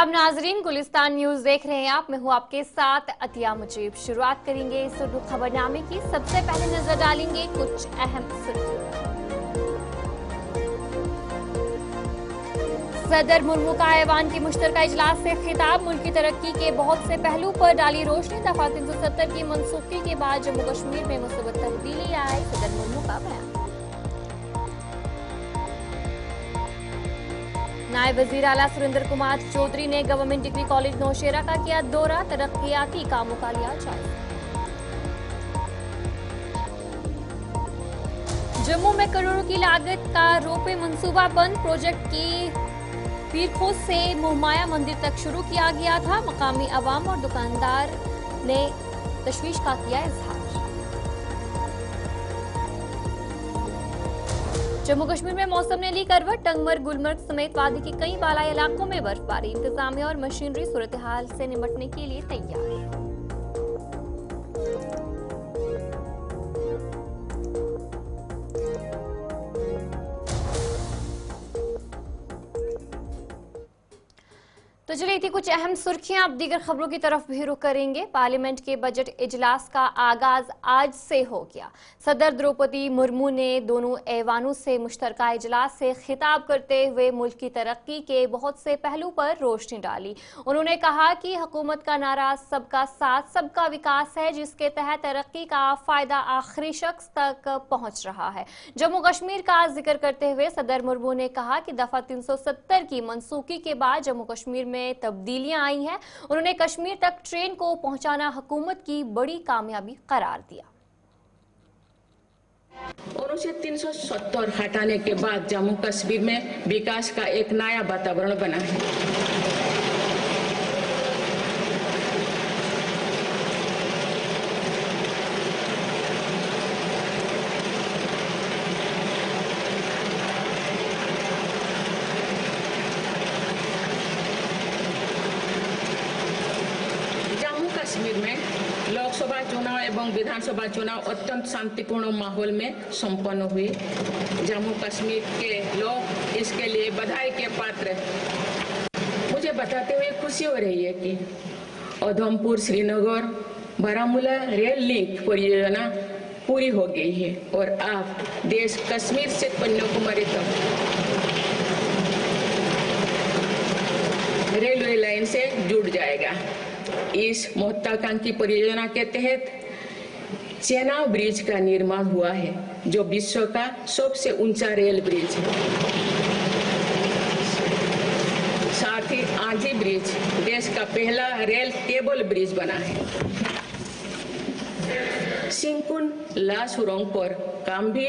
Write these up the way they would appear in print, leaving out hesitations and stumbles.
अब नाजरीन गुलिस्तान न्यूज देख रहे हैं आप। मैं हूं आपके साथ अतिया मुजीब। शुरुआत करेंगे इस उर्दू खबरनामे की। सबसे पहले नजर डालेंगे कुछ अहम सुर्खियों। सदर मुर्मू का ऐवान की मुश्तरका इजलास से खिताब। मुल्क की तरक्की के बहुत से पहलू पर डाली रोशनी। दफा 370 की मनसूखी के बाद जम्मू कश्मीर में मुस्बत तब्दीली आई। सदर मुर्मू का बयान। नायब वजीर आला सुरेंद्र कुमार चौधरी ने गवर्नमेंट डिग्री कॉलेज नौशेरा का किया दौरा। तरक्याती कामों का लिया जायजा। जम्मू में करोड़ों की लागत का रोपवे मंसूबा बंद। प्रोजेक्ट की पीरखोद से मोहमाया मंदिर तक शुरू किया गया था। मकामी अवाम और दुकानदार ने तशवीश का किया इजहार। जम्मू कश्मीर में मौसम ने ली करवट। टंगमर, गुलमर्ग समेत वादी के कई बालाई इलाकों में बर्फबारी। इंतजामिया और मशीनरी सूरत हाल से निपटने के लिए तैयार। तो चलिए थी कुछ अहम सुर्खियां। अब दीगर खबरों की तरफ भी रुख करेंगे। पार्लियामेंट के बजट इजलास का आगाज आज से हो गया। सदर द्रौपदी मुर्मू ने दोनों ऐवानों से मुश्तरका इजलास से खिताब करते हुए मुल्क की तरक्की के बहुत से पहलू पर रोशनी डाली। उन्होंने कहा कि हुकूमत का नारा सबका साथ सबका विकास है, जिसके तहत तरक्की का फायदा आखिरी शख्स तक पहुंच रहा है। जम्मू कश्मीर का जिक्र करते हुए सदर मुर्मू ने कहा कि दफा 370 की मनसूखी के बाद जम्मू कश्मीर में तब्दीलियां आई हैं। उन्होंने कश्मीर तक ट्रेन को पहुंचाना हुकूमत की बड़ी कामयाबी करार दिया। अनुच्छेद 370 हटाने के बाद जम्मू कश्मीर में विकास का एक नया वातावरण बना है। कश्मीर में लोकसभा चुनाव एवं विधानसभा चुनाव अत्यंत शांतिपूर्ण माहौल में संपन्न हुए। जम्मू कश्मीर के लोग इसके लिए बधाई के पात्र। मुझे बताते हुए खुशी हो रही है कि उधमपुर श्रीनगर बारामूला रेल लिंक परियोजना पूरी हो गई है और अब देश कश्मीर से कन्याकुमारी तक रेलवे लाइन से जुड़ जाएगा। इस महत्वाकांक्षी परियोजना के तहत चेनाब ब्रिज का निर्माण हुआ है, जो विश्व का सबसे ऊंचा रेल ब्रिज है। साथ ही आंधी ब्रिज देश का पहला रेल केबल ब्रिज बना है। सिंकुन ला सुरंग पर काम भी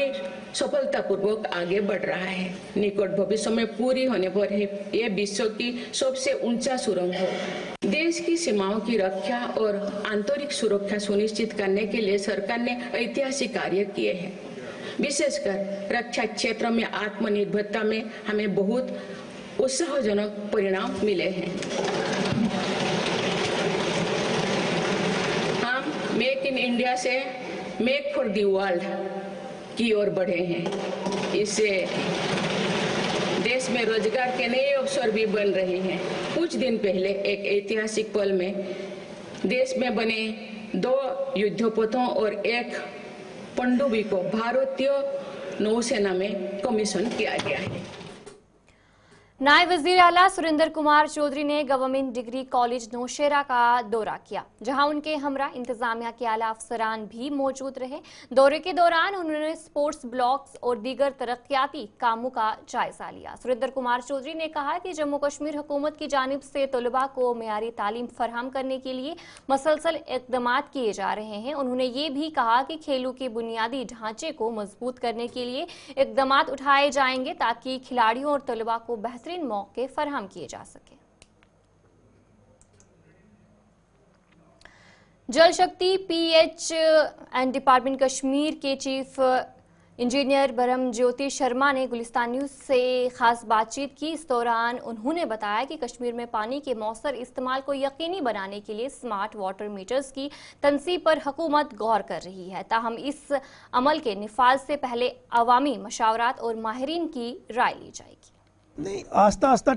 सफलतापूर्वक आगे बढ़ रहा है। निकट भविष्य में पूरी होने पर यह विश्व की सबसे ऊंचा सुरंग हो। देश की सीमाओं की रक्षा और आंतरिक सुरक्षा सुनिश्चित करने के लिए सरकार ने ऐतिहासिक कार्य किए हैं। विशेषकर रक्षा क्षेत्र में आत्मनिर्भरता में हमें बहुत उत्साहजनक परिणाम मिले हैं। हम मेक इन इंडिया से मेक फॉर दी वर्ल्ड की ओर बढ़े हैं। इससे देश में रोजगार के नए अवसर भी बन रहे हैं। कुछ दिन पहले एक ऐतिहासिक पल में देश में बने 2 युद्धपोतों और एक पनडुब्बी को भारतीय नौसेना में कमीशन किया गया है। नायब वजीर आला सुरेंद्र कुमार चौधरी ने गवर्नमेंट डिग्री कॉलेज नौशेरा का दौरा किया, जहां उनके हमरा इंतजामिया के आला अफसरान भी मौजूद रहे। दौरे के दौरान उन्होंने स्पोर्ट्स ब्लॉक्स और दीगर तरक्याती कामों का जायजा लिया। सुरेंद्र कुमार चौधरी ने कहा कि जम्मू कश्मीर हुकूमत की जानिब से तलबा को मेयारी तालीम फराहम करने के लिए मसलसल इक़दाम किए जा रहे हैं। उन्होंने ये भी कहा कि खेलों के बुनियादी ढांचे को मजबूत करने के लिए इक़दाम उठाए जाएंगे ताकि खिलाड़ियों और तलबा को बेहतरीन मौके फराहम किए जा सके। जल शक्ति पीएच एंड डिपार्टमेंट कश्मीर के चीफ इंजीनियर ब्रह्म ज्योति शर्मा ने गुलिस्तान न्यूज से खास बातचीत की। इस दौरान उन्होंने बताया कि कश्मीर में पानी के मौसर इस्तेमाल को यकीनी बनाने के लिए स्मार्ट वाटर मीटर्स की तनसीब पर हुकूमत गौर कर रही है। ताहम इस अमल के निफाज से पहले अवामी मशावरात और माहिरीन की राय ली जाएगी। नहीं, आस्ता आस्ता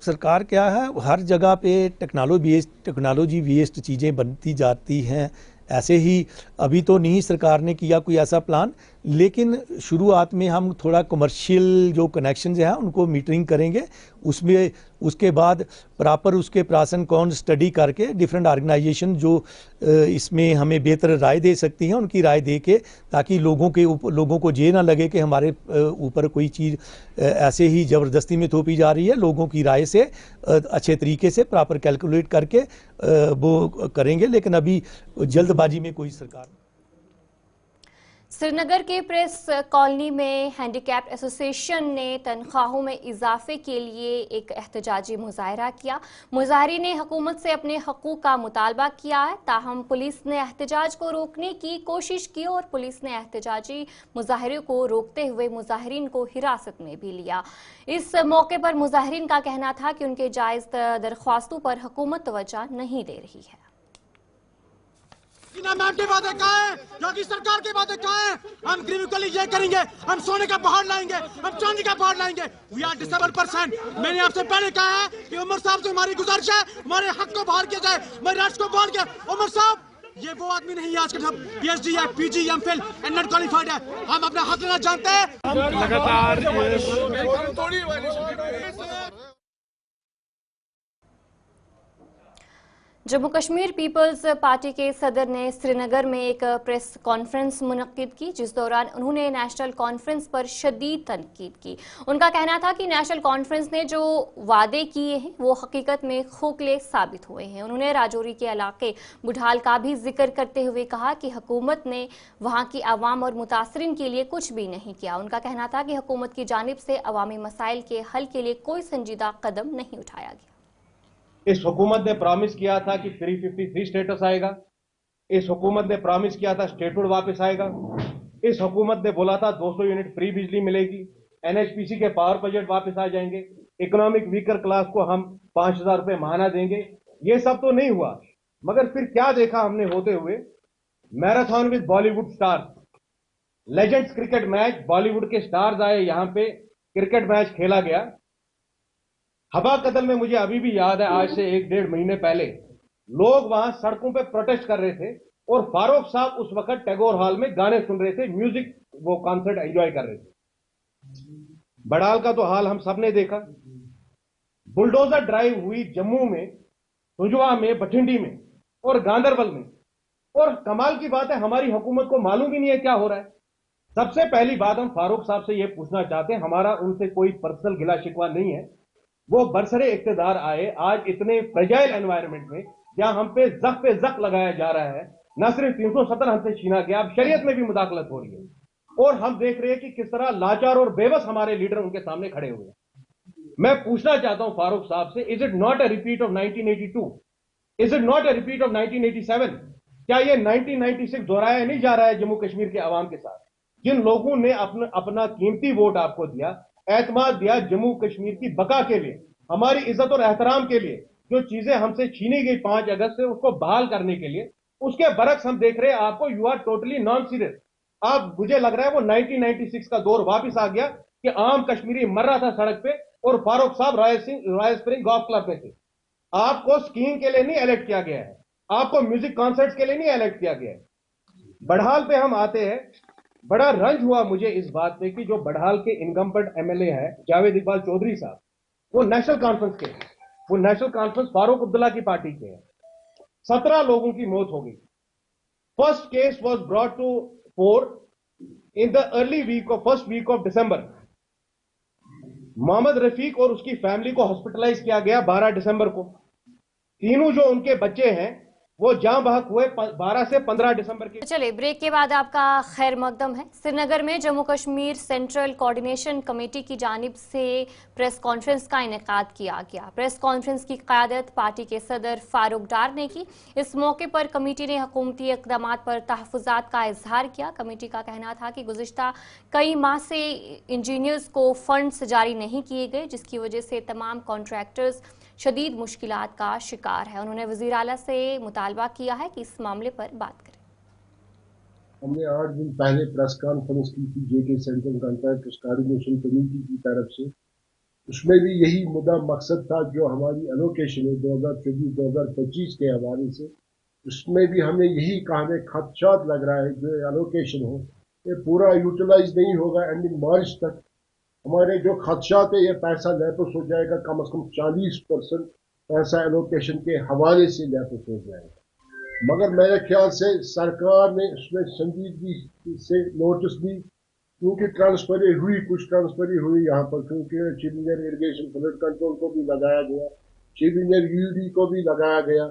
सरकार क्या है, हर जगह पे टेक्नोलॉजी बेस्ड चीज़ें बनती जाती हैं। ऐसे ही अभी तो नहीं सरकार ने किया कोई ऐसा प्लान, लेकिन शुरुआत में हम थोड़ा कमर्शियल जो कनेक्शंस हैं उनको मीटरिंग करेंगे। उसमें उसके बाद प्रॉपर उसके प्रासन कौन स्टडी करके डिफरेंट ऑर्गेनाइजेशन जो इसमें हमें बेहतर राय दे सकती हैं उनकी राय दे के, ताकि लोगों को ये ना लगे कि हमारे ऊपर कोई चीज़ ऐसे ही ज़बरदस्ती में थोपी जा रही है। लोगों की राय से अच्छे तरीके से प्रॉपर कैलकुलेट करके वो करेंगे, लेकिन अभी जल्दबाजी में कोई सरकार। श्रीनगर के प्रेस कॉलोनी में हैंडीकैप्ड एसोसिएशन ने तनख्वाहों में इजाफे के लिए एक एहतजाजी मुजाहरा किया। मुजाहरीन ने हुकूमत से अपने हकूक का मुतालबा किया है, ताहम पुलिस ने एहतजाज को रोकने की कोशिश की और पुलिस ने एहतजाजी मुजाहरों को रोकते हुए मुजाहरीन को हिरासत में भी लिया। इस मौके पर मुजाहरीन का कहना था कि उनके जायज़ दरख्वास्तों पर हुकूमत तवज्जो नहीं दे रही है। मैम के वादे कहाँ हैं? योगी सरकार के वादे कहाँ हैं? हम क्रिमिकली ये करेंगे, हम सोने का पहाड़ लाएंगे, हम चांदी का पहाड़ लाएंगे। We are disable person. मैंने आपसे पहले कहा है कि उमर साहब से हमारी गुजारिश है, हमारे हक को बाहर किया जाए, हमारे राष्ट्र को बाहर किया। उमर साहब ये वो आदमी नहीं है आज के सब PhD है, PG, MPhil and not qualified है। हम अपना हक लेना जानते हैं। लगातार जम्मू कश्मीर पीपल्स पार्टी के सदर ने श्रीनगर में एक प्रेस कॉन्फ्रेंस मुनक्किद की, जिस दौरान उन्होंने नेशनल कॉन्फ्रेंस पर शदीद तनकीद की। उनका कहना था कि नेशनल कॉन्फ्रेंस ने जो वादे किए हैं वो हकीकत में खोखले साबित हुए हैं। उन्होंने राजौरी के इलाके बुढ़ाल का भी जिक्र करते हुए कहा कि हुकूमत ने वहां की आवाम और मुतासरीन के लिए कुछ भी नहीं किया। उनका कहना था कि हुकूमत की जानिब से अवामी मसाइल के हल के लिए कोई संजीदा कदम नहीं उठाया गया। इस हुकूमत ने प्रॉमिस किया था कि 353 स्टेटस आएगा। इस हुकूमत ने प्रॉमिस किया था स्टेटहुड वापस आएगा। इस हुकूमत ने बोला था 200 यूनिट फ्री बिजली मिलेगी। NHPC के पावर बजट वापस आ जाएंगे। इकोनॉमिक वीकर क्लास को हम 5,000 रुपए माहाना देंगे। ये सब तो नहीं हुआ, मगर फिर क्या देखा हमने होते हुए? Marathon with Bollywood stars, legends cricket match, Bollywood के स्टार्स आए, यहां पे क्रिकेट मैच खेला गया। हवा कदम में मुझे अभी भी याद है, आज से 1-1.5 महीने पहले लोग वहां सड़कों पे प्रोटेस्ट कर रहे थे और फारूक साहब उस वक्त टैगोर हॉल में गाने सुन रहे थे, म्यूजिक वो कॉन्सर्ट एंजॉय कर रहे थे। बड़ाल का तो हाल हम सबने देखा। बुलडोजर ड्राइव हुई जम्मू में, सुजवा में, बठिंडी में और गांधरबल में। और कमाल की बात है, हमारी हुकूमत को मालूम ही नहीं है क्या हो रहा है। सबसे पहली बात हम फारूक साहब से यह पूछना चाहते हैं, हमारा उनसे कोई पर्सनल गिला शिकवा नहीं है। वो बरसरे इक्तदार आए आज इतने फ्रेजाइल एनवायरनमेंट में जहां हम पे जक लगाया जा रहा है। न सिर्फ 370 हमसे छीना गया, अब शरीयत में भी मुदाखलत हो रही है। और हम देख रहे हैं कि किस तरह लाचार और बेबस हमारे लीडर उनके सामने खड़े हुए हैं। मैं पूछना चाहता हूं फारूक साहब से, is it not a repeat of 1982? Is it not a repeat of 1987? क्या ये 1996 दोहराया नहीं जा रहा है जम्मू कश्मीर के अवाम के साथ, जिन लोगों ने अपना कीमती वोट आपको दिया, एतमाद दिया जम्मू कश्मीर की बका के लिए, हमारी इज्जत और एहतराम के लिए, जो चीजें हमसे छीनी गई 5 अगस्त से उसको बहाल करने के लिए, उसके बरक्स हम देख रहे हैं आपको, you are totally non serious. आप, मुझे लग रहा है वो 1996 का दौर वापस आ गया कि आम कश्मीरी मर रहा था सड़क पे और फारूक साहब रॉयल स्प्रिंग गोल्फ क्लब में थे। आपको स्कीइंग के लिए नहीं इलेक्ट किया गया है, आपको म्यूजिक कॉन्सर्ट्स के लिए नहीं इलेक्ट किया गया है। बड़हाल पे हम आते हैं, बड़ा रंज हुआ मुझे इस बात पे कि जो बड़हाल के इनकम्बेंट MLA है जावेद इकबाल चौधरी साहब, वो नेशनल कॉन्फ्रेंस के हैं। वो नेशनल कॉन्फ्रेंस फारूक अब्दुल्ला की पार्टी के हैं। 17 लोगों की मौत हो गई। First case was brought to 4 in the early week of first week of December। Mohammad Rafiq और उसकी फैमिली को हॉस्पिटलाइज किया गया 12 दिसंबर को। तीनों जो उनके बच्चे हैं वो जहां बहक हुए 12 से 15 दिसंबर के। चलिए, ब्रेक के बाद आपका खैर मकदम है। श्रीनगर में Jammu Kashmir central coordination committee की जानिब से प्रेस कॉन्फ्रेंस का इनेकाद किया गया। प्रेस कॉन्फ्रेंस की क़यादत पार्टी के सदर फारूक डार ने की। इस मौके पर कमेटी ने हुकूमती इक़दामात पर तहफ़्फ़ुज़ात का इजहार किया। कमेटी का कहना था कि गुज़िश्ता कई माह से इंजीनियर्स को फंड्स जारी नहीं किए गए, जिसकी वजह से तमाम कॉन्ट्रैक्टर्स शदीद मुश्किलात का शिकार है। उन्होंने वज़ीर आला से मुतालबा किया है कि इस मामले पर बात करें। हमने 8 दिन पहले प्रेस कॉन्फ्रेंस की थी JK central contractors coordination committee की तरफ से, उसमें भी यही मुद्दा मकसद था जो हमारी एलोकेशन है 2024-2025 के हवाले से, उसमें भी हमें यही कहा खदशात लग रहा है जो एलोकेशन हो ये पूरा यूटिलाइज नहीं होगा एंडिंग मार्च तक। हमारे जो खदशात है ये पैसा लैपस हो जाएगा, कम से कम 40% पैसा एलोकेशन के हवाले से लैपस हो जाएगा। मगर मेरे ख्याल से सरकार ने उसमें संजीदगी से नोटिस दी, क्योंकि ट्रांसफरी हुई, कुछ ट्रांसफरी हुई यहाँ पर, क्योंकि chief engineer irrigation flood control को भी लगाया गया, चीफ इंजीनियर यूडी को भी लगाया गया,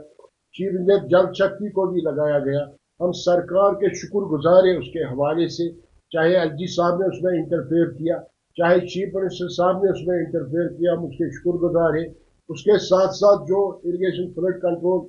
चीफ इंजीनियर जल शक्ति को भी लगाया गया। हम सरकार के शुक्रगुजार हैं उसके हवाले से, चाहे एलजी साहब ने उसमें इंटरफेयर किया, चाहे चीफ मिनिस्टर साहब ने उसमें इंटरफेयर किया, हम उसके शुक्रगुजार हैं। उसके साथ साथ जो इरिगेशन फ्लड कंट्रोल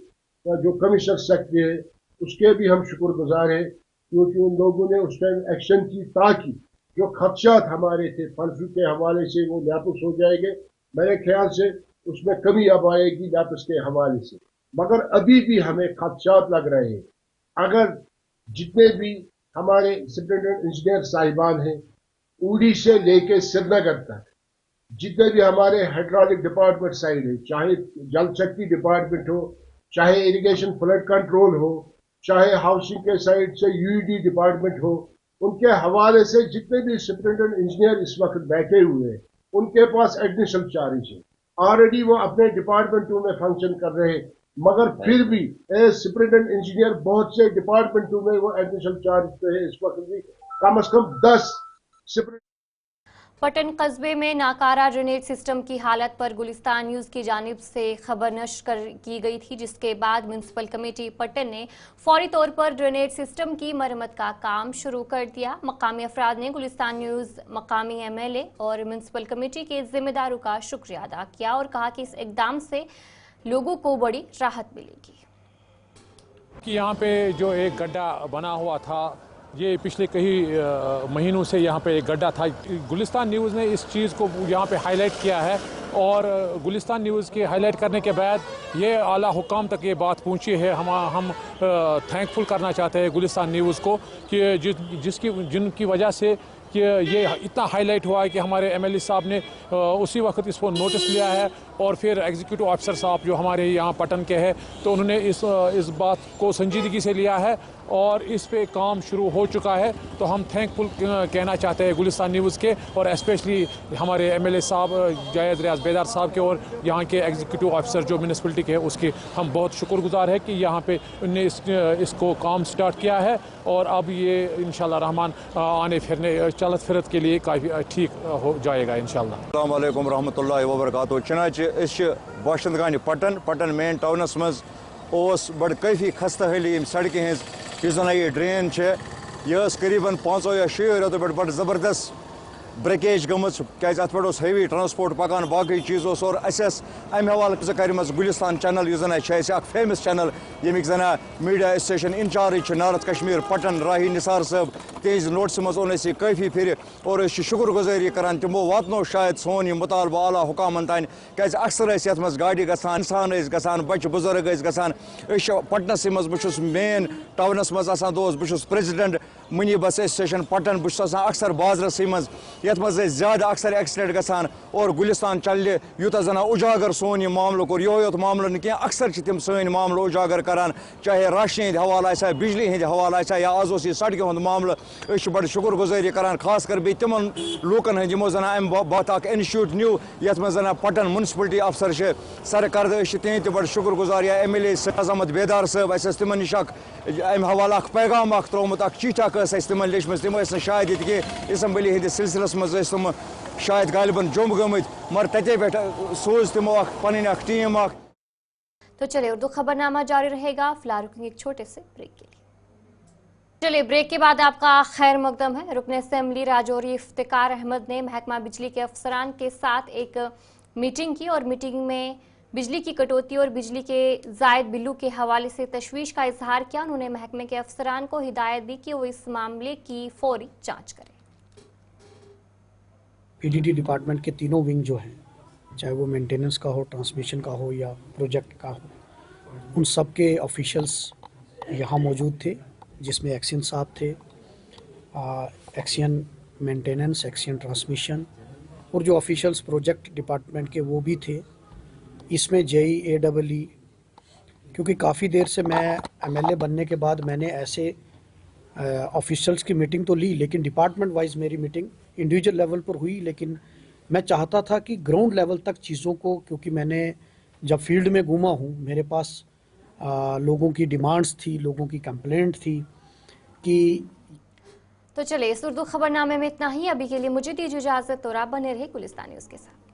का जो कमिश्नर सेक्रेटरी है उसके भी हम शुक्रगुजार हैं, क्योंकि उन लोगों ने उस टाइम एक्शन की ताकि जो खदशात हमारे थे फंड के हवाले से वो लैपस हो जाएंगे। मेरे ख्याल से उसमें कमी अब आएगी लैपस के हवाले से, मगर अभी भी हमें खदशात लग रहे हैं। अगर जितने भी हमारे सुपरिटेंडेंट इंजीनियर साहिबान हैं उड़ी से लेके श्रीनगर तक, जितने भी हमारे हाइड्रोलिक डिपार्टमेंट साइड है, चाहे जल शक्ति डिपार्टमेंट हो, चाहे इरिगेशन फ्लड कंट्रोल हो, चाहे हाउसिंग के साइड से यूईडी डिपार्टमेंट हो, उनके हवाले से जितने भी सुपरिटेंडेंट इंजीनियर इस वक्त बैठे हुए हैं उनके पास एडिशनल चार्ज है। ऑलरेडी वो अपने डिपार्टमेंटों में फंक्शन कर रहे हैं, मगर फिर भी सुपरिटेंडेंट इंजीनियर बहुत से डिपार्टमेंटों में वो एडिशनल चार्ज पे है। इस वक्त भी कम से कम 10 पटन कस्बे में नाकारा ड्रेनेज सिस्टम की हालत पर गुलिस्तान न्यूज की जानिब से खबर नश्र की गई थी, जिसके बाद म्युनिसिपल कमेटी पटन ने फौरी तौर पर ड्रेनेज सिस्टम की मरम्मत का काम शुरू कर दिया। मकामी अफराद ने गुलिस्तान न्यूज, मकामी एमएलए और म्युनिसिपल कमेटी के जिम्मेदारों का शुक्रिया अदा किया और कहा कि इस इकदाम से लोगों को बड़ी राहत मिलेगी। कि यहाँ पे जो एक गड्ढा बना हुआ था, ये पिछले कई महीनों से यहाँ पे एक गड्ढा था। गुलिस्तान न्यूज़ ने इस चीज़ को यहाँ पे हाईलाइट किया है और गुलिस्तान न्यूज़ के हाईलाइट करने के बाद ये आला हुकाम तक ये बात पहुँची है। हम थैंकफुल करना चाहते हैं गुलिस्तान न्यूज़ को कि जिनकी वजह से कि ये इतना हाईलाइट हुआ है कि हमारे एमएलए साहब ने उसी वक्त इसको नोटिस लिया है और फिर एग्जीक्यूटिव ऑफिसर साहब जो हमारे यहाँ पटन के हैं तो उन्होंने इस बात को संजीदगी से लिया है और इस पे काम शुरू हो चुका है। तो हम थैंकफुल कहना चाहते हैं गुलिस्तान न्यूज़ के और स्पेशली हमारे एमएलए साहब जायद रियाज बेदार साहब के और यहाँ के एग्जीक्यूटिव ऑफिसर जो म्यूनिसिपलिटी के हैं उसके हम बहुत शुक्रगुजार है कि यहाँ पे उन्होंने इसको काम स्टार्ट किया है और अब ये इंशाल्लाह रहमान आने फिरने चलत फिरत के लिए काफ़ी ठीक हो जाएगा इंशाल्लाह। अस्सलाम वालेकुम रहमतुल्लाहि व बरकातहू। चुनाचे बाशिंदगान पटन मेन टाउनस मज बड़ काफ़ी खस्ता हाली सड़कें हज इस जन ये ड्रेन यह करीबन 5 या 6 रेतों पे बड़ ज़बरदस्त ब्रेकेज गमज क्या अत पे हेवी ट्रांसपोर्ट पकान बाकी चीज़ और अमे हवाले कर गुलिस्तान चैनल यह फेमस चैनल यमिक जन media station incharge north Kashmir Pattan Rahi Nisar sahab तेज नोटिस मज ओन काफ़ी फिर और शुक्रगुजारी करान तमो वातनो शायद सोन यह मुतालबा आला हुकामन तान क्या अक्सर ये मज गाड़ी गसान इंसान गसान बच्चे बुजुर्ग गसान पटनस मज बहुत मेन टाउनस मज दोस्त बहुत प्रेसिडेंट मुनीबस स्टेशन पटन बहुत अक्सर बाजरस मज ये मज ज्यादा अक्सर एक्सीडेंट गसान और गुलिस्तान चल यूत जन उजागर सोन यह मामलों और योत मामल न क्या अक्सर तम सन मामल उजागर करान, चाहे राशन हंद हवाला बिजली हंद हवाला या आज सड़कों हंद मामल बड़ शुक्रगुजारी करान खास कर बे तिमन लूकन हंद यमो जन अम बात इनिशिएट न्यू ये मज जन पटन म्यूनसिपलिटी अफसर सरकर्द तेज बड़ शुक्रगुजार या एमएलए अहमद बेदार साहब तिमन नश अम हवाला पैगाम त्रोमुत चिट्ठ तिमन लेचम तम शायद ये असम्बली हंद सिलसिलस मज तम शायद गालिबन जुम गमत मगर तते पे सोज तमो पन टीम। तो चलिए उर्दू खबरनामा जारी रहेगा, फिलहाल रुकेंगे एक छोटे से ब्रेक के लिए। चलिए ब्रेक के बाद आपका खैर मकदम है। रुकन असेंबली राजौरी इफ्तिकार अहमद ने महकमा बिजली के अफसरान के साथ एक मीटिंग की और मीटिंग में बिजली की कटौती और बिजली के जायद बिलों के हवाले से तशवीश का इजहार किया। उन्होंने महकमे के अफसरान को हिदायत दी कि वो इस मामले की फौरी जांच करें। पीडीडी डिपार्टमेंट के तीनों विंग जो हैं, चाहे वो मेंटेनेंस का हो, ट्रांसमिशन का हो या प्रोजेक्ट का हो, उन सब के ऑफिशियल्स यहाँ मौजूद थे, जिसमें एक्सियन साहब थे, एक्सियन मेंटेनेंस, एक्सियन ट्रांसमिशन और जो ऑफिशियल्स प्रोजेक्ट डिपार्टमेंट के वो भी थे। इसमें JEE, AEE, क्योंकि काफ़ी देर से मैं MLA बनने के बाद मैंने ऐसे ऑफिशियल्स की मीटिंग तो ली, लेकिन डिपार्टमेंट वाइज मेरी मीटिंग इंडिविजुअल लेवल पर हुई। लेकिन मैं चाहता था कि ग्राउंड लेवल तक चीज़ों को, क्योंकि मैंने जब फील्ड में घूमा हूँ, मेरे पास लोगों की डिमांड्स थी, लोगों की कंप्लेंट थी कि। तो चलिए इस उर्दू खबरनामे में इतना ही। अभी के लिए मुझे दीजिए इजाजत और आप बने रहे गुलिस्तान न्यूज़ के साथ।